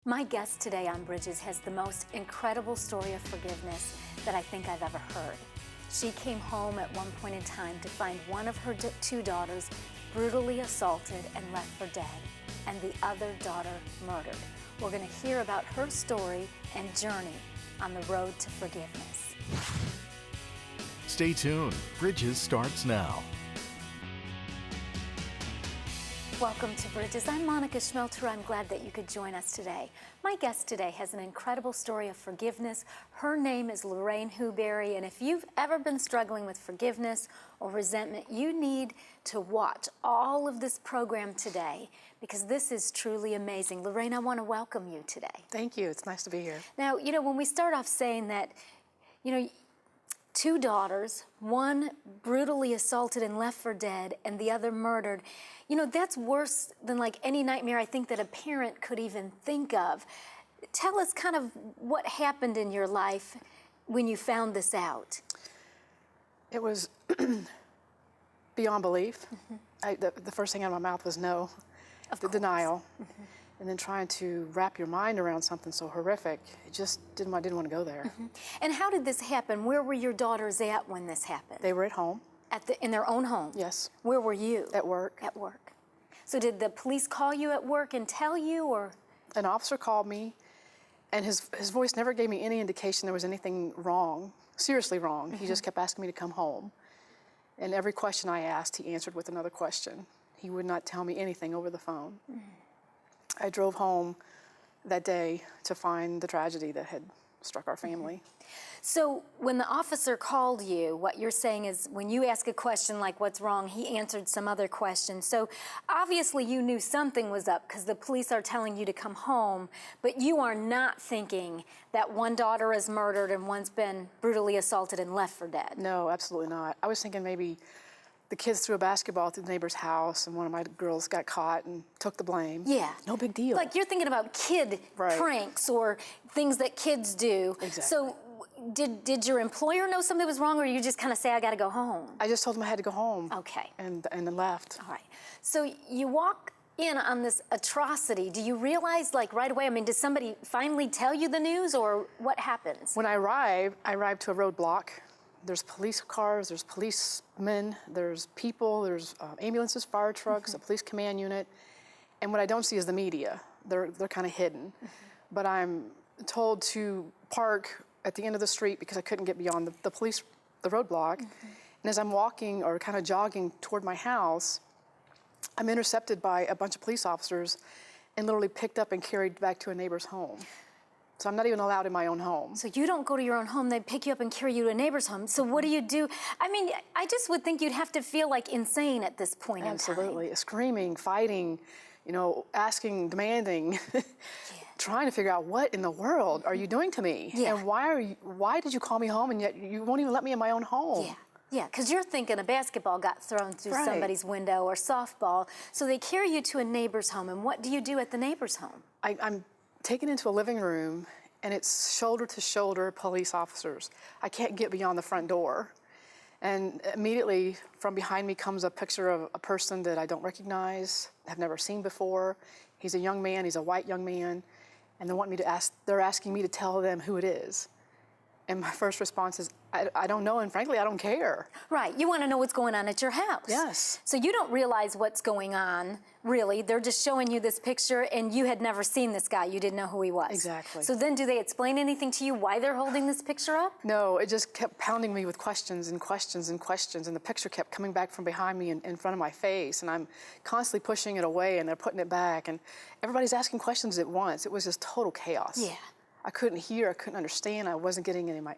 My guest today on Bridges has the most incredible story of forgiveness that I think I've ever heard. She came home at one point in time to find one of her two daughters brutally assaulted and left for dead, and the other daughter murdered. We're going to hear about her story and journey on the road to forgiveness. Stay tuned. Bridges starts now. Welcome to Bridges. I'm Monica Schmelter. I'm glad that you could join us today. My guest today has an incredible story of forgiveness. Her name is Lorraine Whoberry, and if you've ever been struggling with forgiveness or resentment, you need to watch all of this program today because this is truly amazing. Lorraine, I want to welcome you today. Thank you. It's nice to be here. Now, when we start off saying that, two daughters, one brutally assaulted and left for dead, and the other murdered. That's worse than like any nightmare I think that a parent could even think of. Tell us kind of what happened in your life when you found this out. It was beyond belief. The first thing out of my mouth was no, denial. And then trying to wrap your mind around something so horrific, I didn't want to go there. And how did this happen? Where were your daughters at when this happened? They were at home. In their own home? Yes. Where were you? At work. At work. So did the police call you at work and tell you, or? An officer called me, and his voice never gave me any indication there was anything wrong, seriously wrong. He just kept asking me to come home. And every question I asked, he answered with another question. He would not tell me anything over the phone. I drove home that day to find the tragedy that had struck our family. So when the officer called you, what you're saying is when you ask a question like what's wrong, he answered some other question. So obviously you knew something was up because the police are telling you to come home, but you are not thinking that one daughter is murdered and one's been brutally assaulted and left for dead. No, absolutely not. I was thinking maybe the kids threw a basketball through the neighbor's house and one of my girls got caught and took the blame. Yeah. No big deal. Like you're thinking about kid pranks or things that kids do. Exactly. So did your employer know something was wrong, or you just kind of say, I got to go home? I just told them I had to go home. Okay. And then left. All right. So you walk in on this atrocity. Do you realize like right away, did somebody finally tell you the news, or what happens? When I arrived to a roadblock. There's police cars, there's policemen, there's people, there's ambulances, fire trucks, a police command unit. And what I don't see is the media. They're kind of hidden. But I'm told to park at the end of the street because I couldn't get beyond the roadblock. And as I'm walking or kind of jogging toward my house, I'm intercepted by a bunch of police officers and literally picked up and carried back to a neighbor's home. So I'm not even allowed in my own home. So you don't go to your own home, they pick you up and carry you to a neighbor's home. So what do you do? I just would think you'd have to feel like insane at this point in time. Absolutely, screaming, fighting, asking, demanding, trying to figure out what in the world are you doing to me? Yeah. And why did you call me home and yet you won't even let me in my own home? Yeah, because you're thinking a basketball got thrown through somebody's window or softball. So they carry you to a neighbor's home, and what do you do at the neighbor's home? I'm taken into a living room, and it's shoulder-to-shoulder police officers. I can't get beyond the front door. And immediately from behind me comes a picture of a person that I don't recognize, have never seen before. He's a young man, he's a white young man, and they're asking me to tell them who it is. And my first response is, I don't know, and frankly, I don't care. Right, you want to know what's going on at your house. Yes. So you don't realize what's going on, really. They're just showing you this picture, and you had never seen this guy. You didn't know who he was. Exactly. So then do they explain anything to you why they're holding this picture up? No, it just kept pounding me with questions and questions and questions, and the picture kept coming back from behind me in front of my face, and I'm constantly pushing it away, and they're putting it back, and everybody's asking questions at once. It was just total chaos. Yeah. I couldn't hear, I couldn't understand, I wasn't getting any of my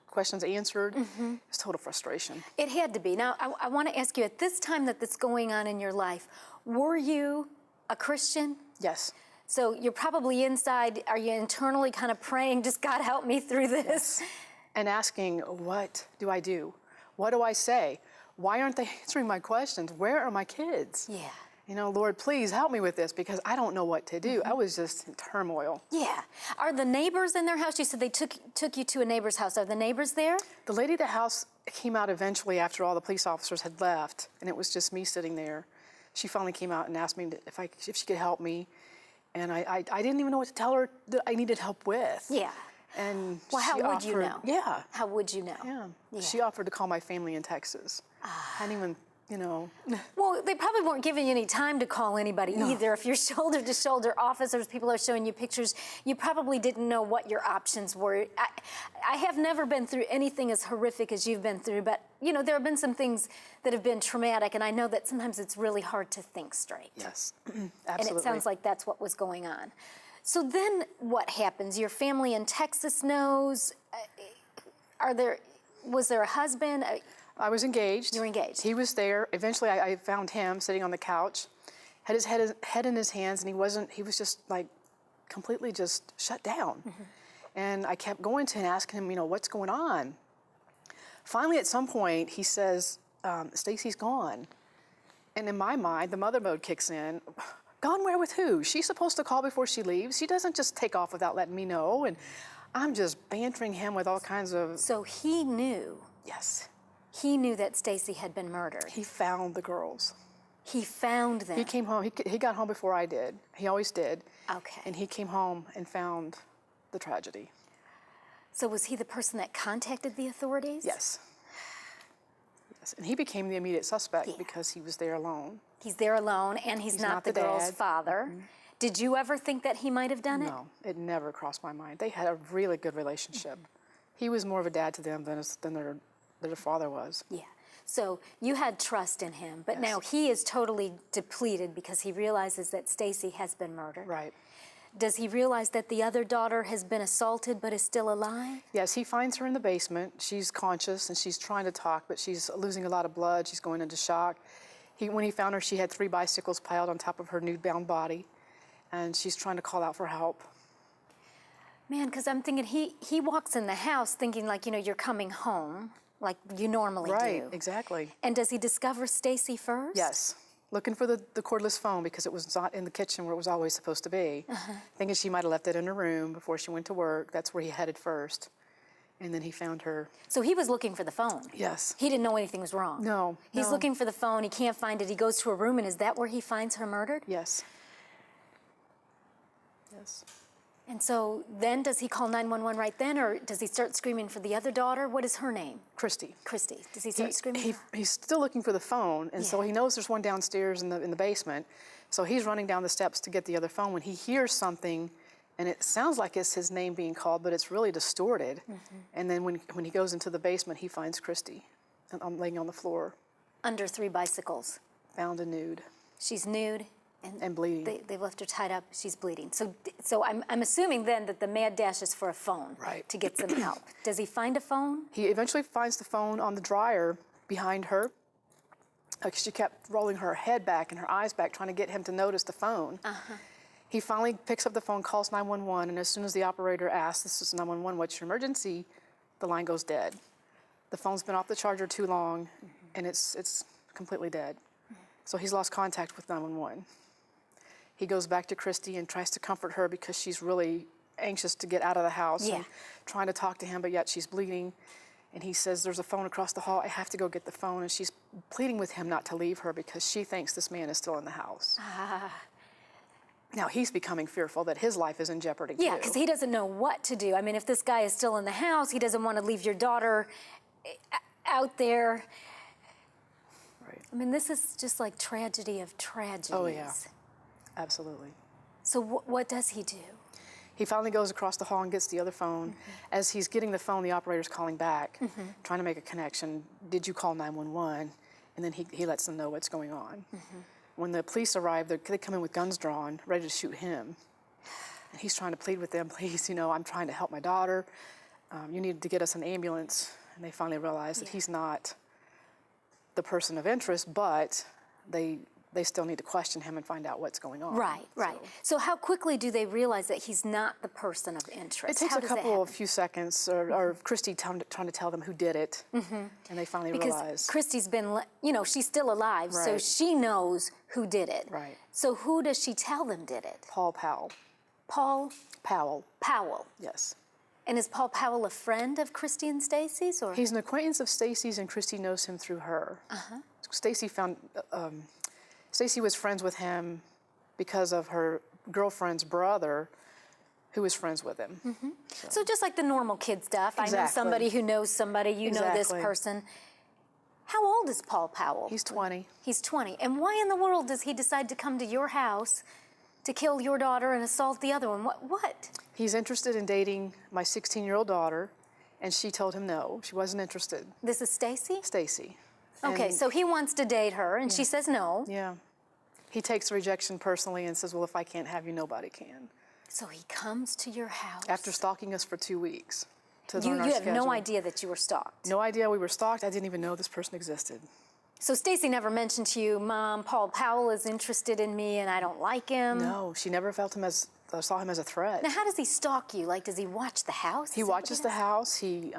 questions answered. It was total frustration. It had to be. Now, I want to ask you, at this time that that's going on in your life, were you a Christian? Yes. So you're probably inside, are you internally kind of praying, just God help me through this? Yes. And asking, what do I do? What do I say? Why aren't they answering my questions? Where are my kids? Yeah. Lord, please help me with this because I don't know what to do. I was just in turmoil. Yeah. Are the neighbors in their house? You said they took you to a neighbor's house. Are the neighbors there? The lady at the house came out eventually after all the police officers had left, and it was just me sitting there. She finally came out and asked me if she could help me. And I didn't even know what to tell her that I needed help with. Yeah. And Well, how she would you offered- know? Yeah. How would you know? Yeah. Yeah. She offered to call my family in Texas. Hadn't even, you know. Well, they probably weren't giving you any time to call anybody either. If you're shoulder-to-shoulder officers, people are showing you pictures, you probably didn't know what your options were. I have never been through anything as horrific as you've been through, but, you know, there have been some things that have been traumatic, and I know that sometimes it's really hard to think straight. Yes, And absolutely. it sounds like that's what was going on. So then what happens? Your family in Texas knows. Was there a husband? I was engaged. You were engaged. He was there. Eventually, I found him sitting on the couch, had his head in his hands, and he was just like completely just shut down. And I kept going to him, asking him, you know, what's going on? Finally, at some point, he says, Stacy's gone. And in my mind, the mother mode kicks in. Gone where with who? She's supposed to call before she leaves. She doesn't just take off without letting me know. And I'm just bantering him with all kinds of... So he knew. Yes. He knew that Stacy had been murdered. He found the girls. He found them. He came home. He got home before I did. He always did. Okay. And he came home and found the tragedy. So was he the person that contacted the authorities? Yes. Yes. And he became the immediate suspect Yeah. because he was there alone. He's there alone, and he's not the girl's dad. father. Did you ever think that he might have done it? No, it never crossed my mind. They had a really good relationship. He was more of a dad to them than their father was. Yeah. So you had trust in him, but Yes. now he is totally depleted because he realizes that Stacy has been murdered. Right. Does he realize that the other daughter has been assaulted but is still alive? Yes, he finds her in the basement. She's conscious and she's trying to talk, but she's losing a lot of blood. She's going into shock. When he found her, she had 3 bicycles piled on top of her nude-bound body, and she's trying to call out for help. Man, because I'm thinking he walks in the house thinking like, you know, you're coming home like you normally do. Right, exactly. And does he discover Stacy first? Yes, looking for the cordless phone because it was not in the kitchen where it was always supposed to be. Thinking she might have left it in her room before she went to work. That's where he headed first. And then he found her. So he was looking for the phone? Yes. He didn't know anything was wrong? No. He's no. looking for the phone, he can't find it, he goes to a room, and is that where he finds her murdered? Yes. Yes. And so then does he call 911 right then, or does he start screaming for the other daughter? What is her name? Christy. Christy. Does he start screaming? He's still looking for the phone, and so Yeah. he knows there's one downstairs in the basement. So he's running down the steps to get the other phone when he hears something, and it sounds like it's his name being called, but it's really distorted. And then when he goes into the basement, he finds Christy laying on the floor, Under 3 bicycles. found and nude. She's nude. And bleeding. They've left her tied up. She's bleeding. So I'm assuming then that the mad dash is for a phone. Right. To get some help. Does he find a phone? He eventually finds the phone on the dryer behind her. She kept rolling her head back and her eyes back, trying to get him to notice the phone. He finally picks up the phone, calls 911, and as soon as the operator asks, "This is 911, what's your emergency?" the line goes dead. The phone's been off the charger too long, and it's completely dead. So he's lost contact with 911. He goes back to Christy and tries to comfort her because she's really anxious to get out of the house Yeah. and trying to talk to him, but yet she's bleeding. And he says, "There's a phone across the hall. I have to go get the phone." And she's pleading with him not to leave her because she thinks this man is still in the house. Now he's becoming fearful that his life is in jeopardy Yeah, too. because he doesn't know what to do. I mean, if this guy is still in the house, he doesn't want to leave your daughter out there. Right. I mean, this is just like tragedy of tragedies. Oh, yeah. Absolutely. So what does he do? He finally goes across the hall and gets the other phone. As he's getting the phone, the operator's calling back, trying to make a connection. "Did you call 911? And then he lets them know what's going on. When the police arrive, they come in with guns drawn, ready to shoot him. And he's trying to plead with them, "Please, you know, I'm trying to help my daughter. You need to get us an ambulance." And they finally realize that he's not the person of interest, but they still need to question him and find out what's going on. Right, right. So how quickly do they realize that he's not the person of interest? It takes How a does that couple of happen? few seconds, or Christy trying to tell them who did it, and they finally Because realize. Christy's been, you know, she's still alive, so Right. she knows who did it. Right. So who does she tell them did it? Paul Powell. Paul Powell, Powell. yes. And is Paul Powell a friend of Christy and Stacy's, or? He's an acquaintance of Stacy's, and Christy knows him through her. Stacy was friends with him because of her girlfriend's brother who was friends with him. So just like the normal kid stuff, I know Exactly. somebody who knows somebody, you know this Exactly. person. How old is Paul Powell? He's 20. He's 20. And why in the world does he decide to come to your house to kill your daughter and assault the other one? What? He's interested in dating my 16-year-old daughter, and she told him no, she wasn't interested. This is Stacy? Stacy. Okay, And- so he wants to date her, and she says no. Yeah. He takes the rejection personally and says, well, if I can't have you, nobody can. So he comes to your house. After stalking us for 2 weeks. To You learn our have no schedule. idea that you were stalked. No idea we were stalked. I didn't even know this person existed. So Stacy never mentioned to you, Mom, Paul Powell is interested in me and I don't like him. No, she never saw him as a threat. Now, how does he stalk you? Like, does he watch the house? He watches the house. He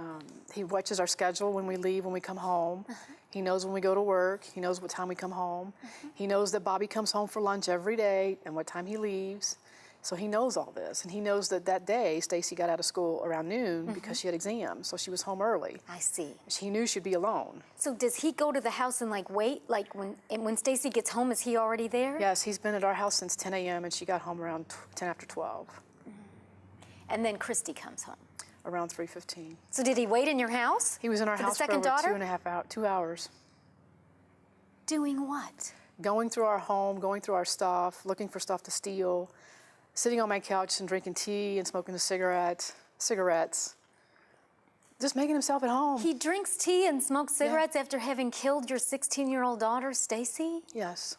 watches our schedule when we leave, when we come home. He knows when we go to work. He knows what time we come home. He knows that Bobby comes home for lunch every day and what time he leaves. So he knows all this. And he knows that that day, Stacy got out of school around noon because she had exams, so she was home early. I see. He knew she'd be alone. So does he go to the house and like wait? Like when Stacy gets home, is he already there? Yes, he's been at our house since 10 a.m. and she got home around 10 after 12, And then Christy comes home. around 3:15. So did he wait in your house? He was in our For house the second for over daughter? 2 hours. Doing what? Going through our home, going through our stuff, looking for stuff to steal, sitting on my couch and drinking tea and smoking a cigarettes, just making himself at home. He drinks tea and smokes cigarettes after having killed your 16-year-old daughter, Stacy? Yes.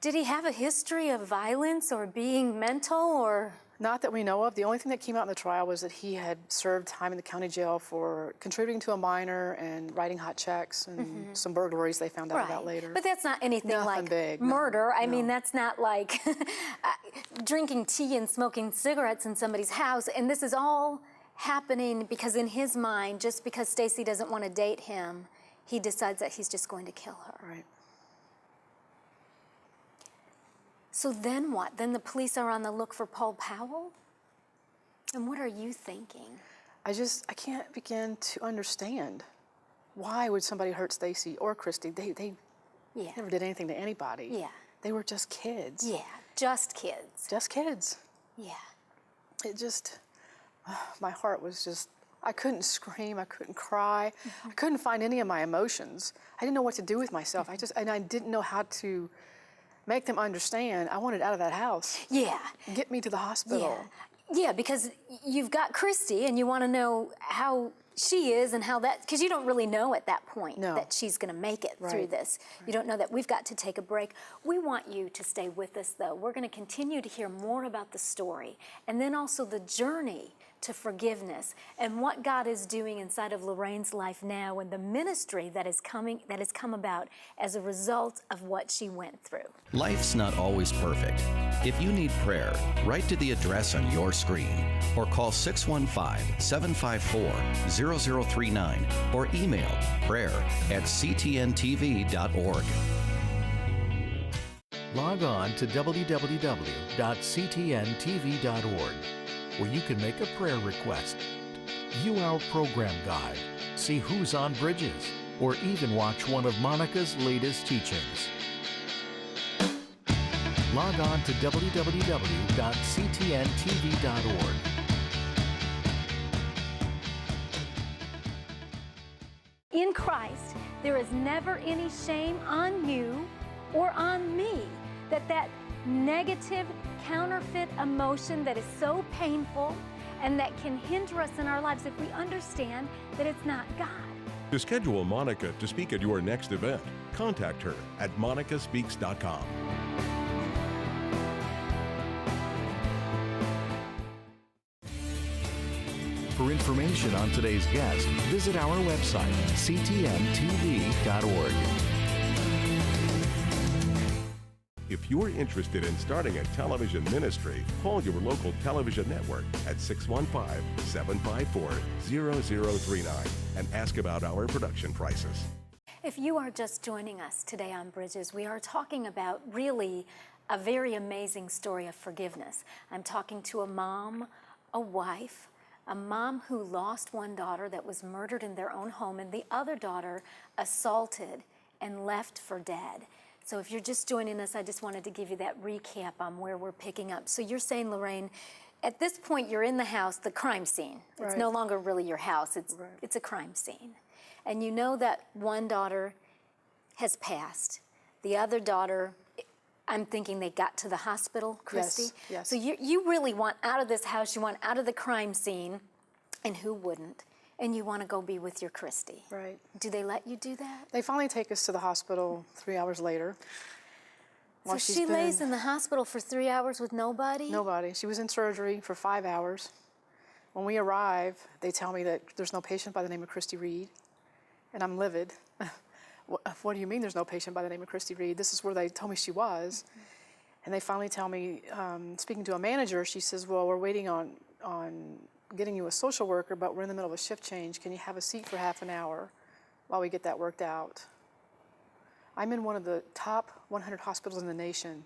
Did he have a history of violence or being mental or? Not that we know of. The only thing that came out in the trial was that he had served time in the county jail for contributing to a minor and writing hot checks and some burglaries they found out about later. But that's not anything Nothing like big, no, murder. I mean, no. that's not like drinking tea and smoking cigarettes in somebody's house. And this is all happening because in his mind, just because Stacy doesn't want to date him, he decides that he's just going to kill her. Right. So then what? Then the police are on the look for Paul Powell? And what are you thinking? I can't begin to understand. Why would somebody hurt Stacy or Christy? They Yeah. never did anything to anybody. Yeah. They were just kids. Yeah, just kids. Just kids. Yeah. It just, my heart was just, I couldn't scream, I couldn't cry, I couldn't find any of my emotions. I didn't know what to do with myself. And I didn't know how to make them understand. I wanted out of that house. Yeah. Get me to the hospital. Yeah, because you've got Christy and you want to know how she is and how that, because you don't really know at that point that she's going to make it through this. You don't know that. We've got to take a break. We want you to stay with us, though. We're going to continue to hear more about the story and then also the journey to forgiveness and what God is doing inside of Lorraine's life now and the ministry that has come about as a result of what she went through. Life's not always perfect. If you need prayer, write to the address on your screen or call 615-754-0039 or email prayer@ctntv.org. Log on to www.ctntv.org, where you can make a prayer request, view our program guide, see who's on Bridges, or even watch one of Monica's latest teachings. Log on to www.ctntv.org. In Christ, there is never any shame on you or on me that negative, counterfeit emotion that is so painful and that can hinder us in our lives if we understand that it's not God. To schedule Monica to speak at your next event, contact her at monicaspeaks.com. For information on today's guest, visit our website, ctntv.org. If you're interested in starting a television ministry, call your local television network at 615-754-0039 and ask about our production prices. If you are just joining us today on Bridges, we are talking about really a very amazing story of forgiveness. I'm talking to a mom, a wife, a mom who lost one daughter that was murdered in their own home and the other daughter assaulted and left for dead. So if you're just joining us, I just wanted to give you that recap on where we're picking up. So you're saying, Lorraine, at this point you're in the house, the crime scene. It's Right. no longer really your house, it's a crime scene. And you know that one daughter has passed. The other daughter, I'm thinking they got to the hospital, Christy? Yes. So you really want out of this house, you want out of the crime scene, and who wouldn't? And you want to go be with your Christy. Right. Do they let you do that? They finally take us to the hospital 3 hours later. So she lays in the hospital for 3 hours with nobody? Nobody. She was in surgery for 5 hours. When we arrive, they tell me that there's no patient by the name of Christy Reed, and I'm livid. What do you mean there's no patient by the name of Christy Reed? This is where they told me she was. And they finally tell me, speaking to a manager, she says, well, we're waiting on getting you a social worker, but we're in the middle of a shift change. Can you have a seat for half an hour while we get that worked out? I'm in one of the top 100 hospitals in the nation,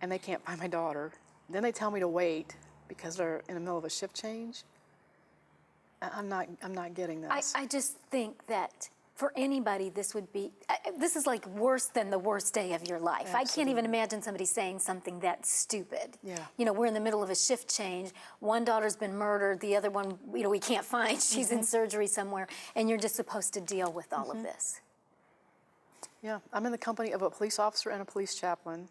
and they can't find my daughter. Then they tell me to wait because they're in the middle of a shift change. I'm not getting this. I just think that for anybody, this would be, this is like worse than the worst day of your life. Absolutely. I can't even imagine somebody saying something that stupid. Yeah. You know, we're in the middle of a shift change. One daughter's been murdered. The other one, you know, we can't find. She's in surgery somewhere. And you're just supposed to deal with all of this. Yeah, I'm in the company of a police officer and a police chaplain.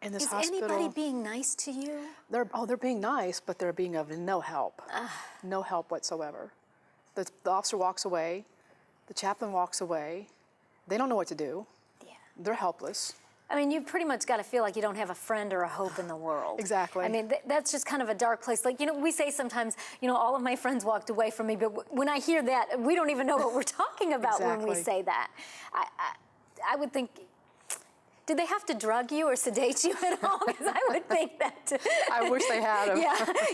In this Is hospital, anybody being nice to you? they're being nice, but they're being of no help. No help whatsoever. The officer walks away, the chaplain walks away. They don't know what to do. Yeah. They're helpless. I mean, you've pretty much got to feel like you don't have a friend or a hope in the world. Exactly. I mean, that's just kind of a dark place. Like, you know, we say sometimes, you know, all of my friends walked away from me, but when I hear that, we don't even know what we're talking about when we Exactly. say that. I would think, did they have to drug you or sedate you at all? Because I would think that. I wish they had them.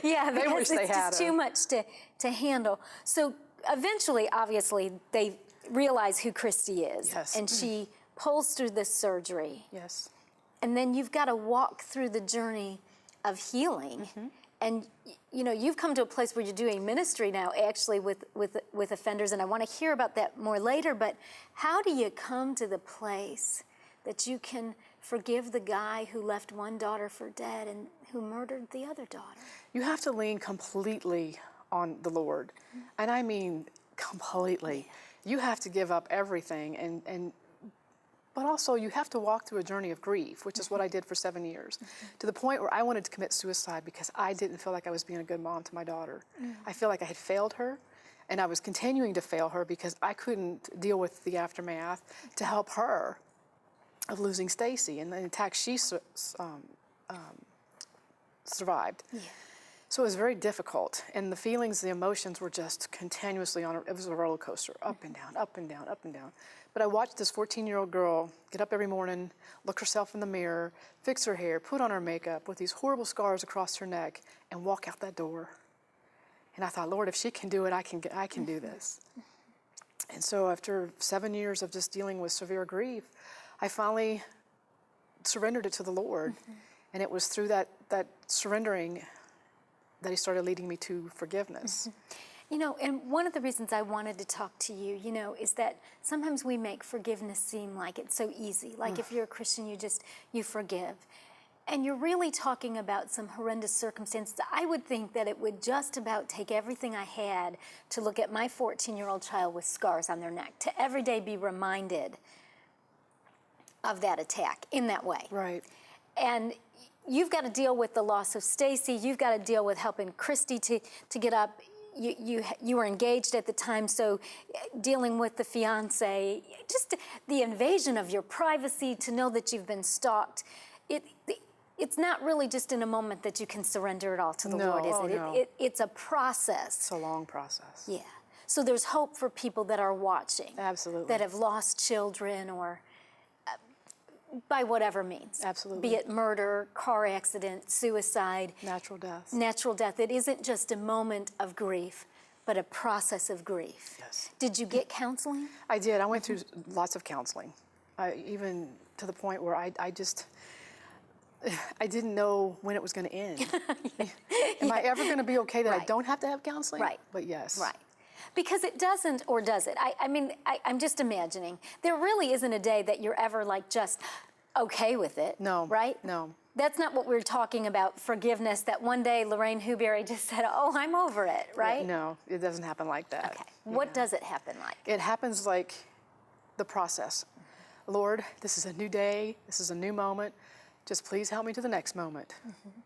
Yeah, They because wish they it's had just too them. much to handle. So eventually, obviously, they realize who Christy is. Yes. And she pulls through this surgery. Yes. And then you've got to walk through the journey of healing. And you know, you've come to a place where you're doing ministry now, actually, with offenders, and I want to hear about that more later. But how do you come to the place that you can forgive the guy who left one daughter for dead and who murdered the other daughter? You have to lean completely on the Lord. And I mean completely. You have to give up everything, but also you have to walk through a journey of grief, which is what I did for 7 years, to the point where I wanted to commit suicide because I didn't feel like I was being a good mom to my daughter. I feel like I had failed her, and I was continuing to fail her because I couldn't deal with the aftermath to help her of losing Stacy and the attack she survived. Yeah. So it was very difficult, and the feelings, the emotions were just continuously on. It was a roller coaster, up and down, up and down, up and down. But I watched this 14-year-old girl get up every morning, look herself in the mirror, fix her hair, put on her makeup with these horrible scars across her neck, and walk out that door. And I thought, Lord, if she can do it, I can do this. And so after 7 years of just dealing with severe grief, I finally surrendered it to the Lord. And it was through that surrendering that He started leading me to forgiveness. You know, and one of the reasons I wanted to talk to you, you know, is that sometimes we make forgiveness seem like it's so easy. Like if you're a Christian, you forgive. And you're really talking about some horrendous circumstances. I would think that it would just about take everything I had to look at my 14-year-old child with scars on their neck, to every day be reminded of that attack in that way. Right. And you've got to deal with the loss of Stacy. You've got to deal with helping Christy to get up. You were engaged at the time, so dealing with the fiance, just the invasion of your privacy, to know that you've been stalked. It's not really just in a moment that you can surrender it all to the Lord, is it? No. It's a process. It's a long process. Yeah. So there's hope for people that are watching. Absolutely. That have lost children or by whatever means. Absolutely. Be it murder, car accident, suicide. Natural death. Natural death. It isn't just a moment of grief, but a process of grief. Yes. Did you get counseling? I did. I went through lots of counseling, even to the point where I didn't know when it was going to end. Am I ever going to be okay that I don't have to have counseling? Right. But yes. Right. Because it doesn't, or does it? I mean, I'm just imagining. There really isn't a day that you're ever like just okay with it. No. Right? No. That's not what we're talking about, forgiveness, that one day Lorraine Whoberry just said, oh, I'm over it, right? No, it doesn't happen like that. Okay. What does it happen like? It happens like the process. Lord, this is a new day. This is a new moment. Just please help me to the next moment.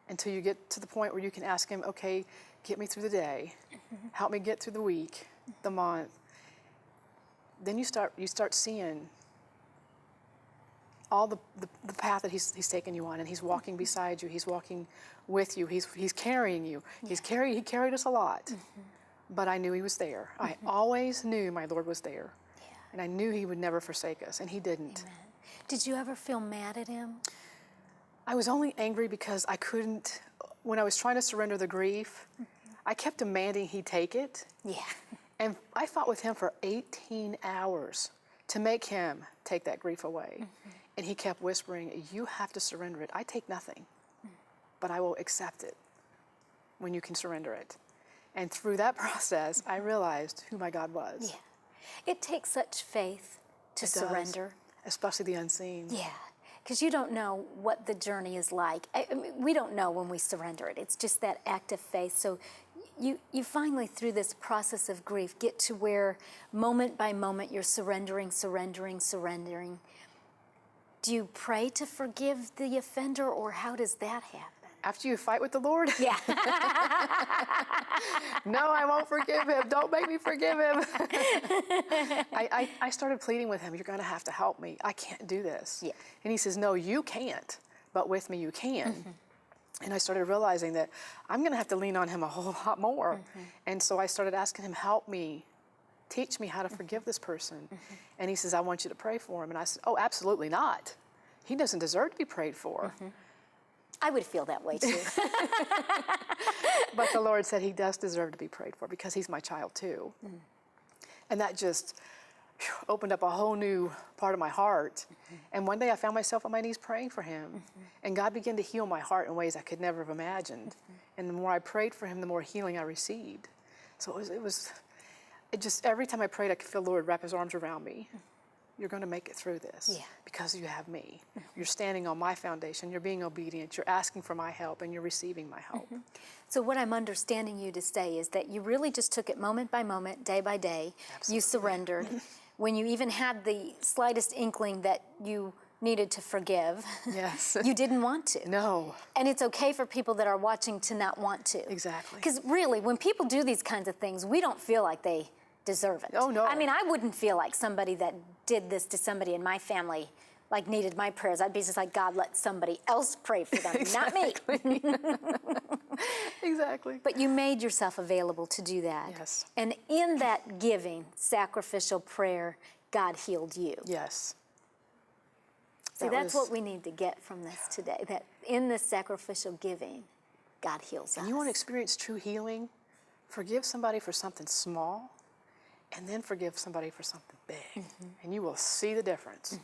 Until you get to the point where you can ask him, okay, get me through the day. Help me get through the week, the month. Then you start seeing all the path that he's taken you on, and he's walking beside you, he's walking with you, he's carrying you. He carried us a lot, but I knew he was there. I always knew my Lord was there, and I knew he would never forsake us, and he didn't. Amen. Did you ever feel mad at him? I was only angry because I couldn't, when I was trying to surrender the grief, I kept demanding he take it. Yeah. And I fought with him for 18 hours to make him take that grief away. And he kept whispering, you have to surrender it. I take nothing, but I will accept it when you can surrender it. And through that process, I realized who my God was. Yeah. It takes such faith to surrender. Especially the unseen. Yeah. Because you don't know what the journey is like. I mean, we don't know when we surrender it. It's just that act of faith. So you finally, through this process of grief, get to where moment by moment you're surrendering. Do you pray to forgive the offender, or how does that happen? After you fight with the Lord? Yeah. No, I won't forgive him. Don't make me forgive him. I started pleading with him, you're going to have to help me. I can't do this. Yeah. And he says, no, you can't, but with me you can. And I started realizing that I'm going to have to lean on him a whole lot more. And so I started asking him, help me. Teach me how to forgive this person. And he says, I want you to pray for him. And I said, oh, absolutely not. He doesn't deserve to be prayed for. I would feel that way too. But the Lord said he does deserve to be prayed for because he's my child too. And that just opened up a whole new part of my heart. And one day I found myself on my knees praying for him. And God began to heal my heart in ways I could never have imagined. And the more I prayed for him, the more healing I received. So it just, every time I prayed, I could feel the Lord wrap his arms around me. You're going to make it through this because you have me. You're standing on my foundation. You're being obedient. You're asking for my help, and you're receiving my help. So what I'm understanding you to say is that you really just took it moment by moment, day by day. Absolutely. You surrendered. When you even had the slightest inkling that you needed to forgive, Yes. you didn't want to. No. And it's okay for people that are watching to not want to. Exactly. Because really, when people do these kinds of things, we don't feel like they deserve it. Oh, no. I mean, I wouldn't feel like somebody that did this to somebody in my family like needed my prayers. I'd be just like, God, let somebody else pray for them, not me. Exactly. But you made yourself available to do that. Yes. And in that giving, sacrificial prayer, God healed you. Yes. See, that's what we need to get from this today, that in this sacrificial giving, God heals us. And you want to experience true healing? Forgive somebody for something small, and then forgive somebody for something big. And you will see the difference.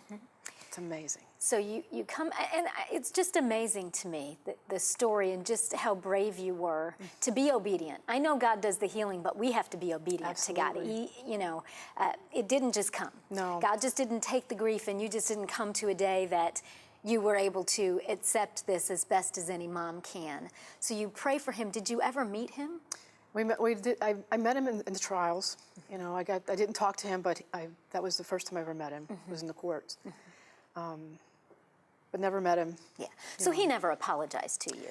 It's amazing. So you come, and it's just amazing to me, the story and just how brave you were to be obedient. I know God does the healing, but we have to be obedient to God. It didn't just come. No. God just didn't take the grief, and you just didn't come to a day that you were able to accept this as best as any mom can. So you pray for him. Did you ever meet him? I met him in the trials. You know, I didn't talk to him, but that was the first time I ever met him. It was in the courts. But never met him. Yeah. So he never apologized to you?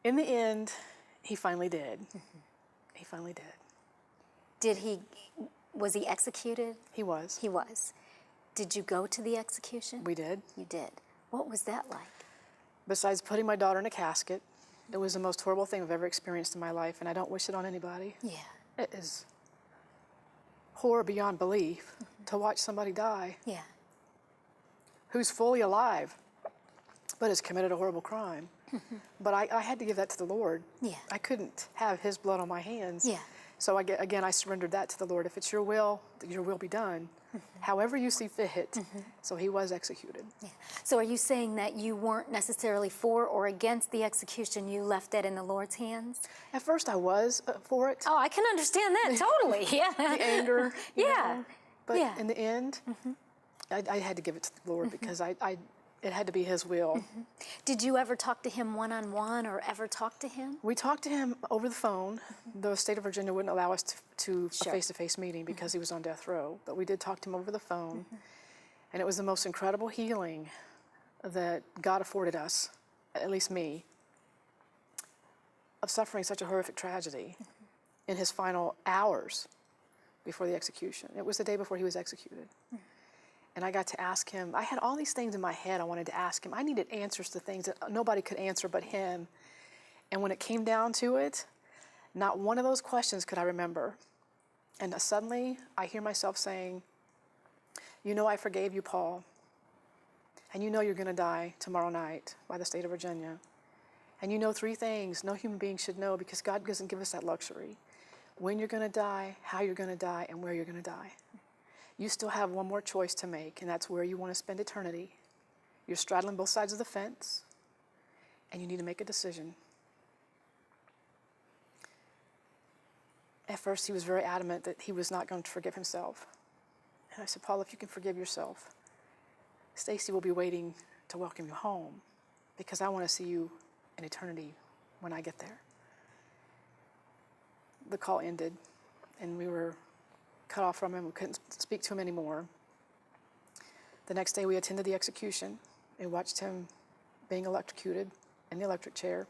In the end, he finally did. He finally did. Was he executed? He was. He was. Did you go to the execution? We did. You did. What was that like? Besides putting my daughter in a casket, it was the most horrible thing I've ever experienced in my life, and I don't wish it on anybody. Yeah. It is horror beyond belief to watch somebody die Yeah. who's fully alive, but has committed a horrible crime. But I had to give that to the Lord. Yeah. I couldn't have his blood on my hands. Yeah. So again, I surrendered that to the Lord. If it's your will be done, however you see fit. So he was executed. Yeah. So are you saying that you weren't necessarily for or against the execution? You left that in the Lord's hands? At first I was for it. Oh, I can understand that totally. Yeah. The anger. you Yeah. know. But Yeah. in the end, I had to give it to the Lord because it had to be his will. Did you ever talk to him one-on-one or ever talk to him? We talked to him over the phone. The state of Virginia wouldn't allow us to a Sure. face-to-face meeting because he was on death row. But we did talk to him over the phone. And it was the most incredible healing that God afforded us, at least me, of suffering such a horrific tragedy in his final hours before the execution. It was the day before he was executed. And I got to ask him, I had all these things in my head I wanted to ask him. I needed answers to things that nobody could answer but him. And when it came down to it, not one of those questions could I remember. And suddenly I hear myself saying, you know I forgave you, Paul. And you know you're going to die tomorrow night by the state of Virginia. And you know 3 things no human being should know because God doesn't give us that luxury. When you're going to die, how you're going to die, and where you're going to die. You still have one more choice to make, and that's where you want to spend eternity. You're straddling both sides of the fence, and you need to make a decision. At first, he was very adamant that he was not going to forgive himself. And I said, Paul, if you can forgive yourself, Stacy will be waiting to welcome you home because I want to see you in eternity when I get there. The call ended, and we were cut off from him. We couldn't speak to him anymore. The next day we attended the execution and watched him being electrocuted in the electric chair.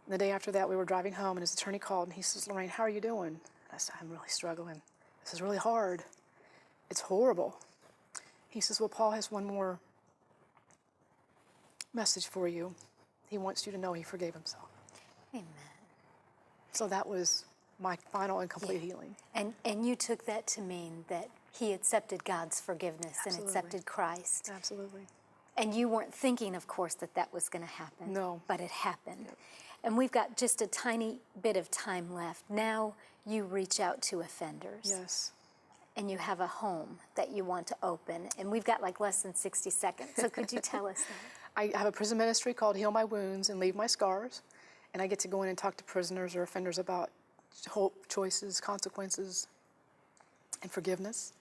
And the day after that we were driving home and his attorney called and he says, Lorraine, how are you doing? And I said, I'm really struggling. This is really hard. It's horrible. He says, well, Paul has one more message for you. He wants you to know he forgave himself. Amen. So that was my final and complete healing. And you took that to mean that he accepted God's forgiveness and accepted Christ. Absolutely. And you weren't thinking, of course, that that was going to happen. No. But it happened. Yep. And we've got just a tiny bit of time left. Now you reach out to offenders. Yes. And you have a home that you want to open. And we've got like less than 60 seconds. So could you tell us that? I have a prison ministry called Heal My Wounds and Leave My Scars. And I get to go in and talk to prisoners or offenders about hope, choices, consequences, and forgiveness.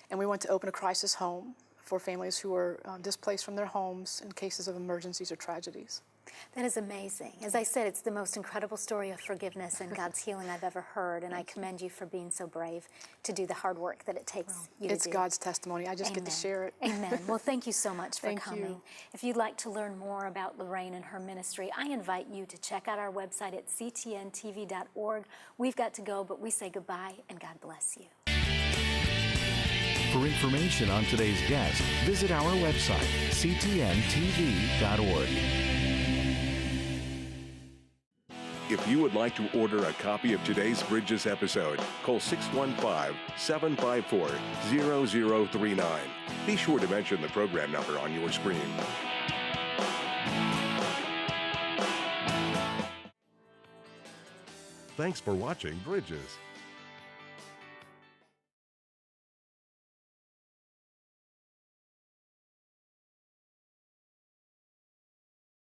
And we want to open a crisis home for families who are displaced from their homes in cases of emergencies or tragedies. That is amazing. As I said, it's the most incredible story of forgiveness and God's healing I've ever heard, and I commend you for being so brave to do the hard work that it takes you to do. It's God's testimony. I just get to share it. Amen. Well, thank you so much for Thank coming. you. If you'd like to learn more about Lorraine and her ministry, I invite you to check out our website at ctntv.org. We've got to go, but we say goodbye and God bless you. For information on today's guest, visit our website, ctntv.org. If you would like to order a copy of today's Bridges episode, call 615-754-0039. Be sure to mention the program number on your screen. Thanks for watching Bridges.